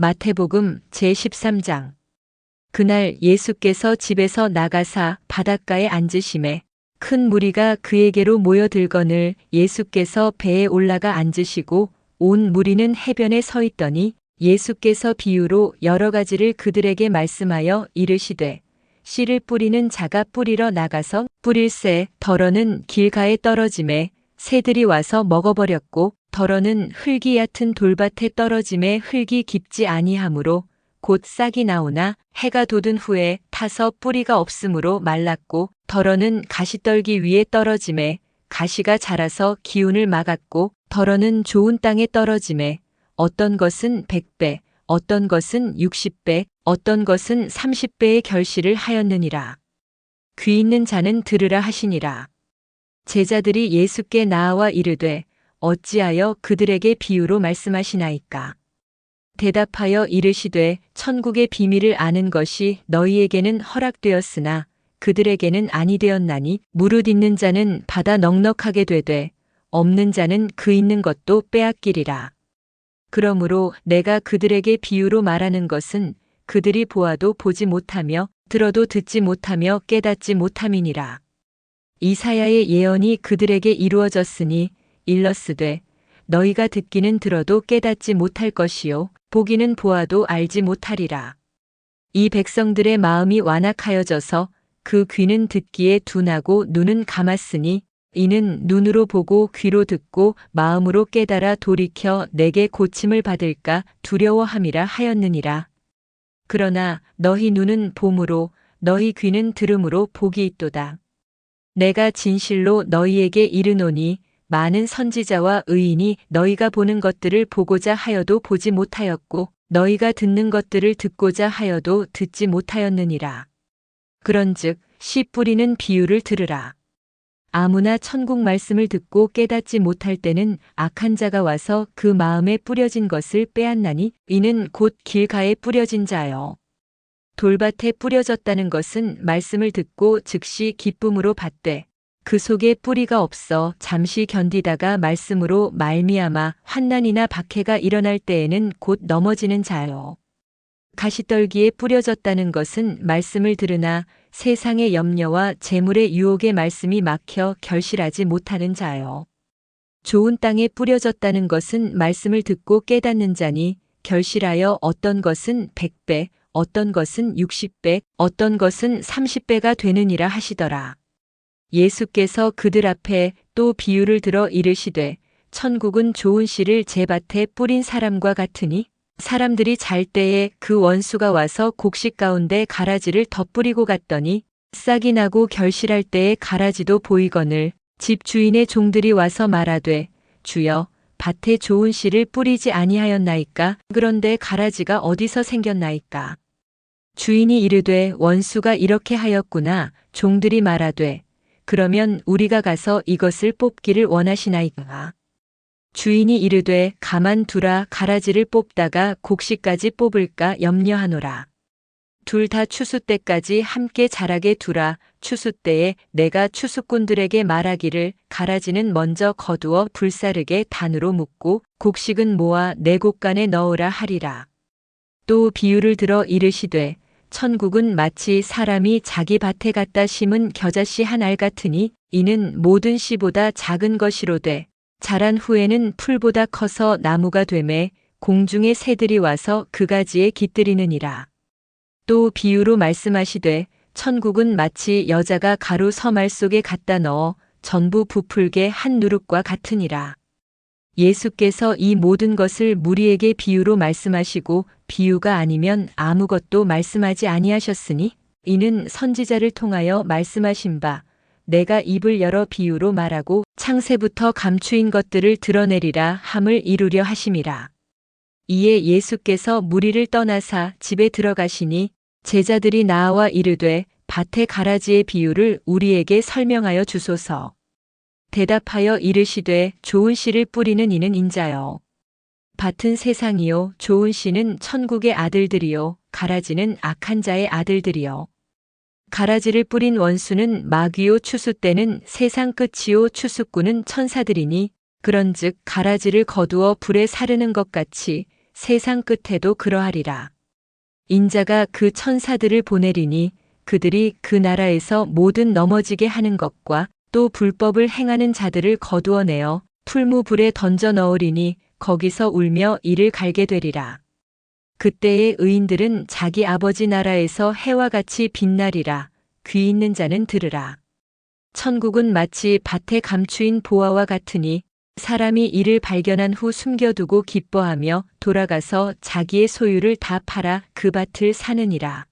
마태복음 제13장. 그날 예수께서 집에서 나가사 바닷가에 앉으시매 큰 무리가 그에게로 모여들거늘 예수께서 배에 올라가 앉으시고 온 무리는 해변에 서 있더니 예수께서 비유로 여러 가지를 그들에게 말씀하여 이르시되 씨를 뿌리는 자가 뿌리러 나가서 뿌릴새 더러는 길가에 떨어지매 새들이 와서 먹어버렸고 더러는 흙이 얕은 돌밭에 떨어짐에 흙이 깊지 아니하므로 곧 싹이 나오나 해가 돋은 후에 타서 뿌리가 없으므로 말랐고 더러는 가시떨기 위에 떨어짐에 가시가 자라서 기운을 막았고 더러는 좋은 땅에 떨어짐에 어떤 것은 100배, 어떤 것은 60배, 어떤 것은 30배의 결실을 하였느니라. 귀 있는 자는 들으라 하시니라. 제자들이 예수께 나아와 이르되 어찌하여 그들에게 비유로 말씀하시나이까. 대답하여 이르시되 천국의 비밀을 아는 것이 너희에게는 허락되었으나 그들에게는 아니 되었나니 무릇 있는 자는 받아 넉넉하게 되되 없는 자는 그 있는 것도 빼앗기리라. 그러므로 내가 그들에게 비유로 말하는 것은 그들이 보아도 보지 못하며 들어도 듣지 못하며 깨닫지 못함이니라. 이사야의 예언이 그들에게 이루어졌으니 일렀으되 너희가 듣기는 들어도 깨닫지 못할 것이요 보기는 보아도 알지 못하리라. 이 백성들의 마음이 완악하여져서 그 귀는 듣기에 둔하고 눈은 감았으니 이는 눈으로 보고 귀로 듣고 마음으로 깨달아 돌이켜 내게 고침을 받을까 두려워함이라 하였느니라. 그러나 너희 눈은 봄으로 너희 귀는 들음으로 복이 있도다. 내가 진실로 너희에게 이르노니 많은 선지자와 의인이 너희가 보는 것들을 보고자 하여도 보지 못하였고 너희가 듣는 것들을 듣고자 하여도 듣지 못하였느니라. 그런즉 씨 뿌리는 비유를 들으라. 아무나 천국 말씀을 듣고 깨닫지 못할 때는 악한 자가 와서 그 마음에 뿌려진 것을 빼앗나니 이는 곧 길가에 뿌려진 자요. 돌밭에 뿌려졌다는 것은 말씀을 듣고 즉시 기쁨으로 받되 그 속에 뿌리가 없어 잠시 견디다가 말씀으로 말미암아 환난이나 박해가 일어날 때에는 곧 넘어지는 자요. 가시떨기에 뿌려졌다는 것은 말씀을 들으나 세상의 염려와 재물의 유혹의 말씀이 막혀 결실하지 못하는 자요. 좋은 땅에 뿌려졌다는 것은 말씀을 듣고 깨닫는 자니 결실하여 어떤 것은 100배, 어떤 것은 60배, 어떤 것은 30배가 되느니라 하시더라. 예수께서 그들 앞에 또 비유를 들어 이르시되 천국은 좋은 씨를 제 밭에 뿌린 사람과 같으니 사람들이 잘 때에 그 원수가 와서 곡식 가운데 가라지를 덧뿌리고 갔더니 싹이 나고 결실할 때에 가라지도 보이거늘 집 주인의 종들이 와서 말하되 주여 밭에 좋은 씨를 뿌리지 아니하였나이까. 그런데 가라지가 어디서 생겼나이까. 주인이 이르되 원수가 이렇게 하였구나. 종들이 말하되 그러면 우리가 가서 이것을 뽑기를 원하시나이까. 주인이 이르되 가만두라. 가라지를 뽑다가 곡식까지 뽑을까 염려하노라. 둘 다 추수 때까지 함께 자라게 두라. 추수 때에 내가 추수꾼들에게 말하기를 가라지는 먼저 거두어 불사르게 단으로 묶고 곡식은 모아 내 곡간에 넣으라 하리라. 또 비유를 들어 이르시되 천국은 마치 사람이 자기 밭에 갖다 심은 겨자씨 한 알 같으니 이는 모든 씨보다 작은 것이로되 자란 후에는 풀보다 커서 나무가 되매 공중의 새들이 와서 그 가지에 깃들이느니라. 또 비유로 말씀하시되 천국은 마치 여자가 가루 서말 속에 갖다 넣어 전부 부풀게 한 누룩과 같으니라. 예수께서 이 모든 것을 무리에게 비유로 말씀하시고 비유가 아니면 아무것도 말씀하지 아니하셨으니 이는 선지자를 통하여 말씀하신 바 내가 입을 열어 비유로 말하고 창세부터 감추인 것들을 드러내리라 함을 이루려 하심이라. 이에 예수께서 무리를 떠나사 집에 들어가시니 제자들이 나와 이르되 밭의 가라지의 비유를 우리에게 설명하여 주소서. 대답하여 이르시되 좋은 씨를 뿌리는 이는 인자요. 밭은 세상이요 좋은 씨는 천국의 아들들이요 가라지는 악한 자의 아들들이요. 가라지를 뿌린 원수는 마귀요 추수 때는 세상 끝이요 추수꾼은 천사들이니 그런즉 가라지를 거두어 불에 사르는 것 같이 세상 끝에도 그러하리라. 인자가 그 천사들을 보내리니 그들이 그 나라에서 모든 넘어지게 하는 것과 또 불법을 행하는 자들을 거두어내어 풀무불에 던져 넣으리니 거기서 울며 이를 갈게 되리라. 그때의 의인들은 자기 아버지 나라에서 해와 같이 빛나리라. 귀 있는 자는 들으라. 천국은 마치 밭에 감추인 보화와 같으니 사람이 이를 발견한 후 숨겨두고 기뻐하며 돌아가서 자기의 소유를 다 팔아 그 밭을 사느니라.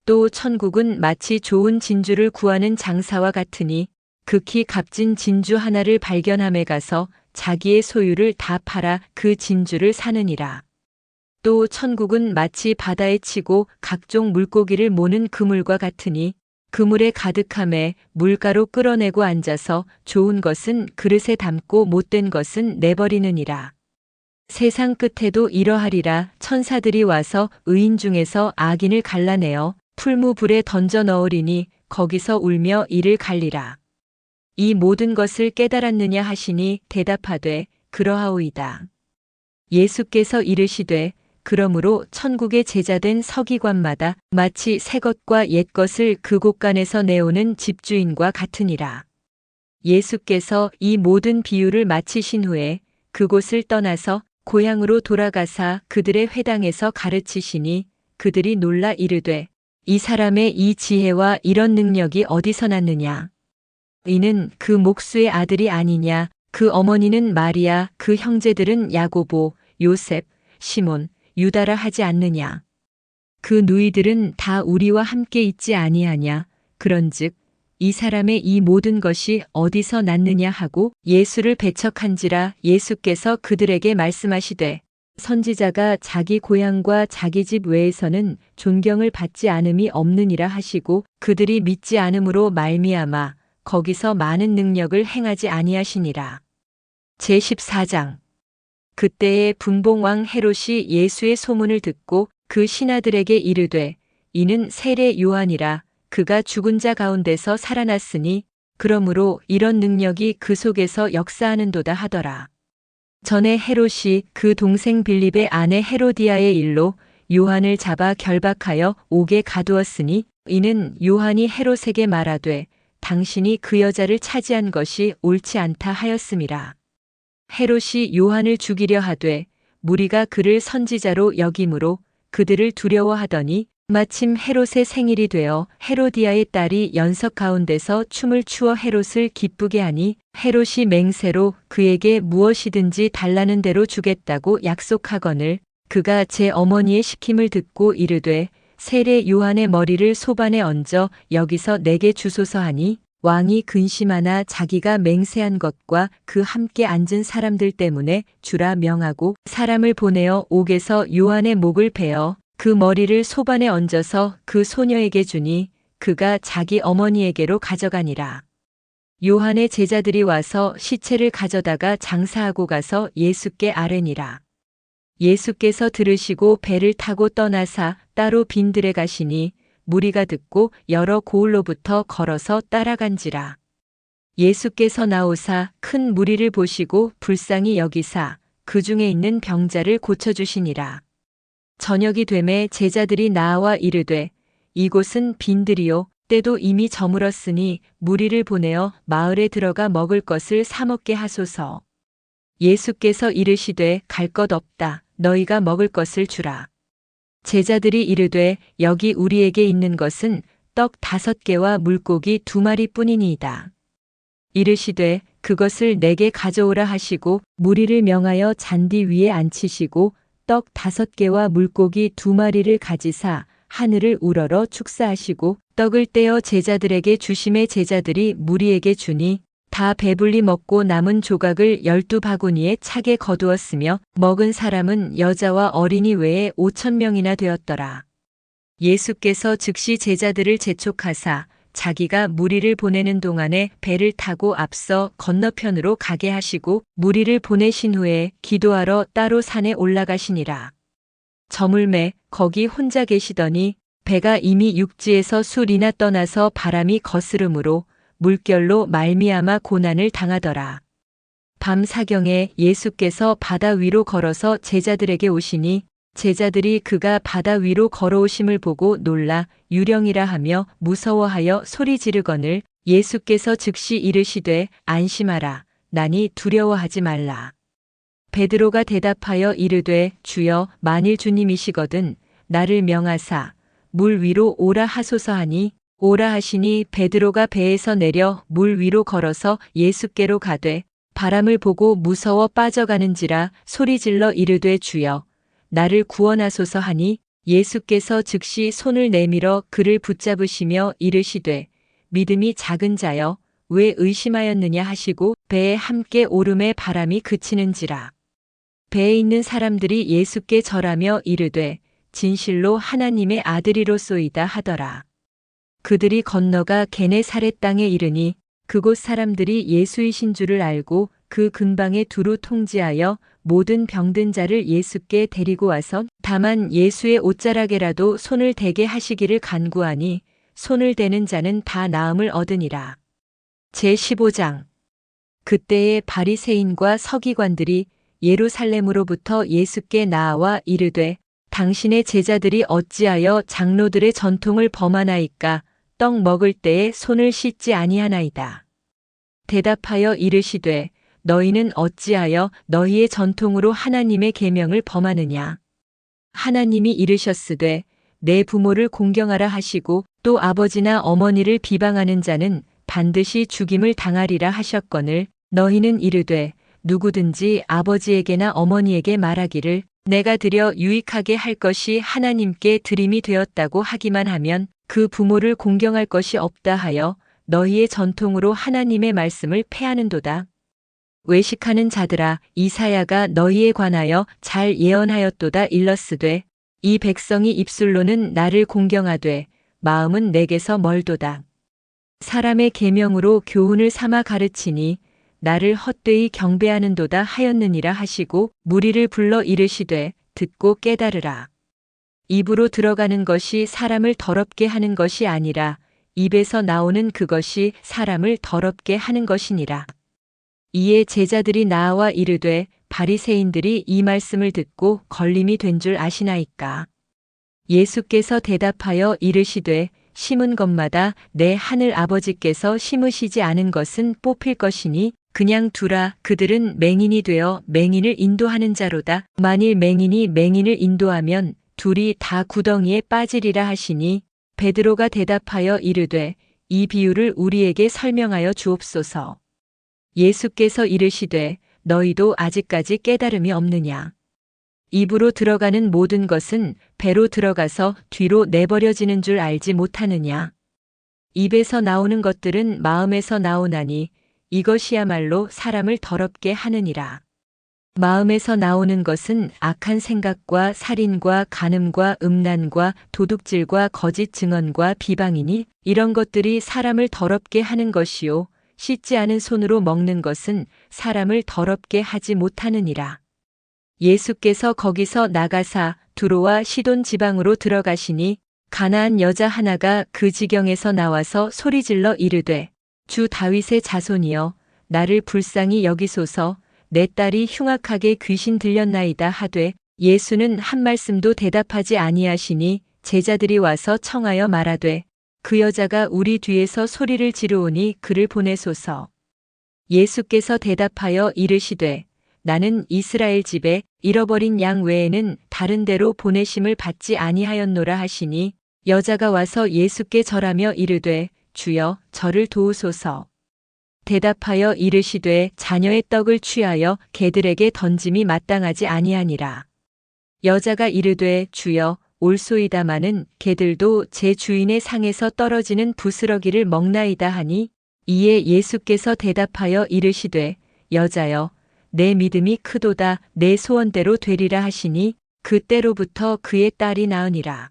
또 천국은 마치 좋은 진주를 구하는 장사와 같으니 극히 값진 진주 하나를 발견함에 가서 자기의 소유를 다 팔아 그 진주를 사느니라. 또 천국은 마치 바다에 치고 각종 물고기를 모는 그물과 같으니 그물에 가득함에 물가로 끌어내고 앉아서 좋은 것은 그릇에 담고 못된 것은 내버리느니라. 세상 끝에도 이러하리라. 천사들이 와서 의인 중에서 악인을 갈라내어 풀무불에 던져 넣으리니 거기서 울며 이를 갈리라. 이 모든 것을 깨달았느냐 하시니 대답하되 그러하오이다. 예수께서 이르시되 그러므로 천국의 제자된 서기관마다 마치 새 것과 옛 것을 그 곳간에서 내오는 집주인과 같으니라. 예수께서 이 모든 비유를 마치신 후에 그곳을 떠나서 고향으로 돌아가사 그들의 회당에서 가르치시니 그들이 놀라 이르되 이 사람의 이 지혜와 이런 능력이 어디서 났느냐? 이는 그 목수의 아들이 아니냐? 그 어머니는 마리아, 그 형제들은 야고보, 요셉, 시몬, 유다라 하지 않느냐? 그 누이들은 다 우리와 함께 있지 아니하냐? 그런즉 이 사람의 이 모든 것이 어디서 났느냐 하고 예수를 배척한지라. 예수께서 그들에게 말씀하시되 선지자가 자기 고향과 자기 집 외에서는 존경을 받지 않음이 없느니라 하시고 그들이 믿지 않음으로 말미암아 거기서 많은 능력을 행하지 아니하시니라. 제14장. 그때에 분봉왕 헤롯이 예수의 소문을 듣고 그 신하들에게 이르되 이는 세례 요한이라. 그가 죽은 자 가운데서 살아났으니 그러므로 이런 능력이 그 속에서 역사하는도다 하더라. 전에 헤롯이 그 동생 빌립의 아내 헤로디아의 일로 요한을 잡아 결박하여 옥에 가두었으니 이는 요한이 헤롯에게 말하되 당신이 그 여자를 차지한 것이 옳지 않다 하였음이라. 헤롯이 요한을 죽이려 하되 무리가 그를 선지자로 여김으로 그들을 두려워하더니 마침 헤롯의 생일이 되어 헤로디아의 딸이 연석 가운데서 춤을 추어 헤롯을 기쁘게 하니 헤롯이 맹세로 그에게 무엇이든지 달라는 대로 주겠다고 약속하거늘 그가 제 어머니의 시킴을 듣고 이르되 세례 요한의 머리를 소반에 얹어 여기서 내게 주소서 하니 왕이 근심하나 자기가 맹세한 것과 그 함께 앉은 사람들 때문에 주라 명하고 사람을 보내어 옥에서 요한의 목을 베어 그 머리를 소반에 얹어서 그 소녀에게 주니 그가 자기 어머니에게로 가져가니라. 요한의 제자들이 와서 시체를 가져다가 장사하고 가서 예수께 아뢰니라. 예수께서 들으시고 배를 타고 떠나사 따로 빈들에 가시니 무리가 듣고 여러 고을로부터 걸어서 따라간지라. 예수께서 나오사 큰 무리를 보시고 불쌍히 여기사 그 중에 있는 병자를 고쳐주시니라. 저녁이 되매 제자들이 나와 이르되 이곳은 빈들이요 때도 이미 저물었으니 무리를 보내어 마을에 들어가 먹을 것을 사 먹게 하소서. 예수께서 이르시되 갈 것 없다. 너희가 먹을 것을 주라. 제자들이 이르되 여기 우리에게 있는 것은 떡 5개와 물고기 2마리뿐이니이다. 이르시되 그것을 내게 가져오라 하시고 무리를 명하여 잔디 위에 앉히시고 떡 5개와 물고기 2마리를 가지사 하늘을 우러러 축사하시고 떡을 떼어 제자들에게 주심에 제자들이 무리에게 주니 다 배불리 먹고 남은 조각을 12바구니에 차게 거두었으며 먹은 사람은 여자와 어린이 외에 5,000명이나 되었더라. 예수께서 즉시 제자들을 재촉하사 자기가 무리를 보내는 동안에 배를 타고 앞서 건너편으로 가게 하시고 무리를 보내신 후에 기도하러 따로 산에 올라가시니라. 저물매 거기 혼자 계시더니 배가 이미 육지에서 술이나 떠나서 바람이 거스름으로 물결로 말미암아 고난을 당하더라. 밤 사경에 예수께서 바다 위로 걸어서 제자들에게 오시니 제자들이 그가 바다 위로 걸어오심을 보고 놀라 유령이라 하며 무서워하여 소리 지르거늘 예수께서 즉시 이르시되 안심하라 나니 두려워하지 말라. 베드로가 대답하여 이르되 주여 만일 주님이시거든 나를 명하사 물 위로 오라 하소서 하니 오라 하시니 베드로가 배에서 내려 물 위로 걸어서 예수께로 가되 바람을 보고 무서워 빠져가는지라 소리질러 이르되 주여 나를 구원하소서 하니 예수께서 즉시 손을 내밀어 그를 붙잡으시며 이르시되 믿음이 작은 자여 왜 의심하였느냐 하시고 배에 함께 오름에 바람이 그치는지라. 배에 있는 사람들이 예수께 절하며 이르되 진실로 하나님의 아들이로소이다 하더라. 그들이 건너가 게네사렛 땅에 이르니 그곳 사람들이 예수이신 줄을 알고 그 근방에 두루 통지하여 모든 병든 자를 예수께 데리고 와서 다만 예수의 옷자락에라도 손을 대게 하시기를 간구하니 손을 대는 자는 다 나음을 얻으니라. 제15장 그때에 바리새인과 서기관들이 예루살렘으로부터 예수께 나아와 이르되 당신의 제자들이 어찌하여 장로들의 전통을 범하나이까 떡 먹을 때에 손을 씻지 아니하나이다. 대답하여 이르시되 너희는 어찌하여 너희의 전통으로 하나님의 계명을 범하느냐. 하나님이 이르셨으되 내 부모를 공경하라 하시고 또 아버지나 어머니를 비방하는 자는 반드시 죽임을 당하리라 하셨거늘 너희는 이르되 누구든지 아버지에게나 어머니에게 말하기를 내가 드려 유익하게 할 것이 하나님께 드림이 되었다고 하기만 하면 그 부모를 공경할 것이 없다 하여 너희의 전통으로 하나님의 말씀을 패하는도다. 외식하는 자들아 이사야가 너희에 관하여 잘 예언하였도다 일렀으되 이 백성이 입술로는 나를 공경하되 마음은 내게서 멀도다. 사람의 계명으로 교훈을 삼아 가르치니 나를 헛되이 경배하는도다 하였느니라 하시고 무리를 불러 이르시되 듣고 깨달으라. 입으로 들어가는 것이 사람을 더럽게 하는 것이 아니라 입에서 나오는 그것이 사람을 더럽게 하는 것이니라. 이에 제자들이 나와 이르되 바리새인들이 이 말씀을 듣고 걸림이 된 줄 아시나이까. 예수께서 대답하여 이르시되 심은 것마다 내 하늘 아버지께서 심으시지 않은 것은 뽑힐 것이니 그냥 두라. 그들은 맹인이 되어 맹인을 인도하는 자로다. 만일 맹인이 맹인을 인도하면 둘이 다 구덩이에 빠지리라 하시니 베드로가 대답하여 이르되 이 비유를 우리에게 설명하여 주옵소서. 예수께서 이르시되 너희도 아직까지 깨달음이 없느냐. 입으로 들어가는 모든 것은 배로 들어가서 뒤로 내버려지는 줄 알지 못하느냐. 입에서 나오는 것들은 마음에서 나오나니 이것이야말로 사람을 더럽게 하느니라. 마음에서 나오는 것은 악한 생각과 살인과 간음과 음란과 도둑질과 거짓 증언과 비방이니 이런 것들이 사람을 더럽게 하는 것이요 씻지 않은 손으로 먹는 것은 사람을 더럽게 하지 못하느니라. 예수께서 거기서 나가사 두로와 시돈 지방으로 들어가시니 가나안 여자 하나가 그 지경에서 나와서 소리질러 이르되 주 다윗의 자손이여 나를 불쌍히 여기소서. 내 딸이 흉악하게 귀신 들렸나이다 하되 예수는 한 말씀도 대답하지 아니하시니 제자들이 와서 청하여 말하되 그 여자가 우리 뒤에서 소리를 지르오니 그를 보내소서. 예수께서 대답하여 이르시되 나는 이스라엘 집에 잃어버린 양 외에는 다른 데로 보내심을 받지 아니하였노라 하시니 여자가 와서 예수께 절하며 이르되 주여 저를 도우소서. 대답하여 이르시되 자녀의 떡을 취하여 개들에게 던짐이 마땅하지 아니하니라. 여자가 이르되 주여 올소이다마는 개들도 제 주인의 상에서 떨어지는 부스러기를 먹나이다 하니 이에 예수께서 대답하여 이르시되 여자여 내 믿음이 크도다. 내 소원대로 되리라 하시니 그때로부터 그의 딸이 나으니라.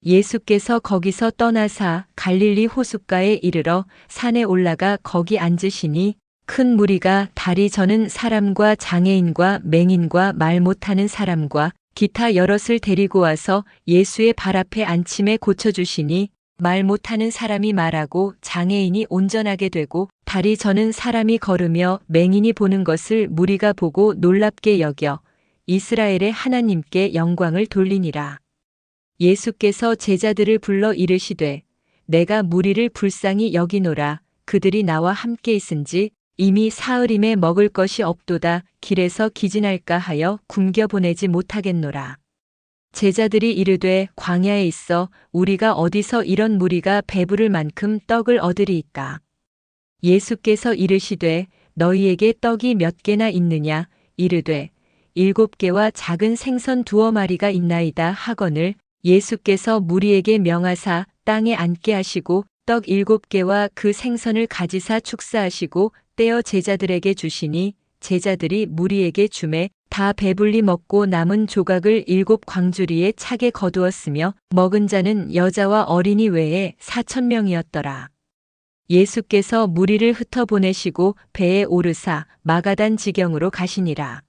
예수께서 거기서 떠나사 갈릴리 호숫가에 이르러 산에 올라가 거기 앉으시니 큰 무리가 다리 저는 사람과 장애인과 맹인과 말 못하는 사람과 기타 여럿을 데리고 와서 예수의 발 앞에 앉힘에 고쳐주시니 말 못하는 사람이 말하고 장애인이 온전하게 되고 다리 저는 사람이 걸으며 맹인이 보는 것을 무리가 보고 놀랍게 여겨 이스라엘의 하나님께 영광을 돌리니라. 예수께서 제자들을 불러 이르시되 내가 무리를 불쌍히 여기노라. 그들이 나와 함께 있은지 이미 사흘임에 먹을 것이 없도다. 길에서 기진할까 하여 굶겨 보내지 못하겠노라. 제자들이 이르되 광야에 있어 우리가 어디서 이런 무리가 배부를 만큼 떡을 얻으리이까. 예수께서 이르시되 너희에게 떡이 몇 개나 있느냐. 이르되 7개와 작은 생선 2마리가 있나이다 하거늘 예수께서 무리에게 명하사 땅에 앉게 하시고 떡 7개와 그 생선을 가지사 축사하시고 떼어 제자들에게 주시니 제자들이 무리에게 주매 다 배불리 먹고 남은 조각을 7광주리에 차게 거두었으며 먹은 자는 여자와 어린이 외에 4,000명이었더라. 예수께서 무리를 흩어 보내시고 배에 오르사 마가단 지경으로 가시니라.